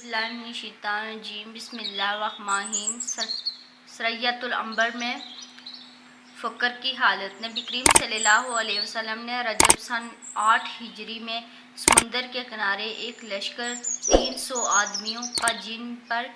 बिस्मिल्लाहिर्रहमानिर्रहीम बिस्मिल्लाहिर्रहमानिर्रहीम। सरयत अल-अंबर में फ़क्र की हालत। नबी करीम सल्लल्लाहु अलैहि वसल्लम ने रजब सन 8 हिजरी में समुंदर के किनारे एक लश्कर 300 आदमियों का, जिन पर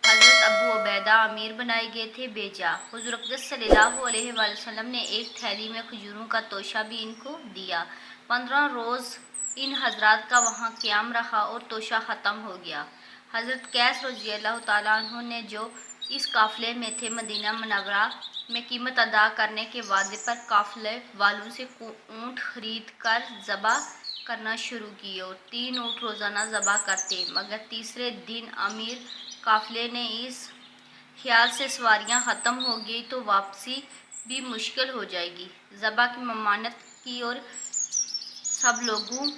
हज़रत अबू उबैदा अमीर बनाए गए थे, भेजा। हुज़ूर अक़दस सल्लल्लाहु अलैहि वसल्लम ने एक थैली में खजूरों का तोशा भी इनको दिया। 15 रोज़ इन हज़रात का वहाँ क़याम रहा और तोशा ख़त्म हो गया। हज़रत कैस रज़ियल्लाहु ताला अन्हु ने, जो इस काफ़िले में थे, मदीना मुनव्वरा में कीमत अदा करने के वादे पर काफ़िले वालों से ऊँट खरीद कर ज़बा करना शुरू किए और 3 ऊँट रोज़ाना ज़बा करते। मगर तीसरे दिन अमीर काफ़िले ने इस ख्याल से सवारियाँ ख़त्म हो गई तो वापसी भी मुश्किल हो जाएगी, ज़बा की ममानत की और सब लोगों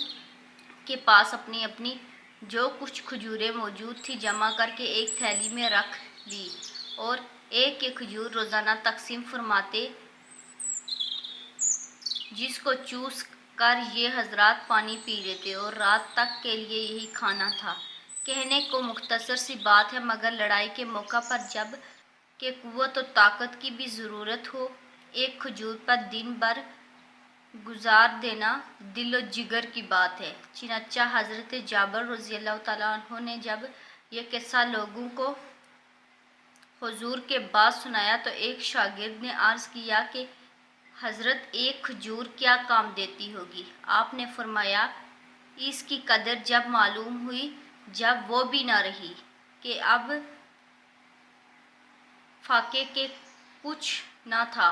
के पास अपनी अपनी जो कुछ खजूरें मौजूद थी जमा करके एक थैली में रख ली और एक एक खजूर रोज़ाना तकसीम फरमाते, जिसको चूस कर ये हज़रात पानी पी लेते और रात तक के लिए यही खाना था। कहने को मुख्तसर सी बात है, मगर लड़ाई के मौका पर जब के कुव्वत और ताकत की भी ज़रूरत हो, एक खजूर पर दिन भर गुजार देना दिल और जिगर की बात है। चुनांचे हज़रत जाबिर रज़ियल्लाहु ताला अन्हु ने जब यह किस्सा लोगों को हुजूर के बाद सुनाया तो एक शागिर्द ने अर्ज़ किया कि हज़रत, एक खजूर क्या काम देती होगी? आपने फरमाया, इसकी कदर जब मालूम हुई जब वो भी न रही कि अब फाके के कुछ न था।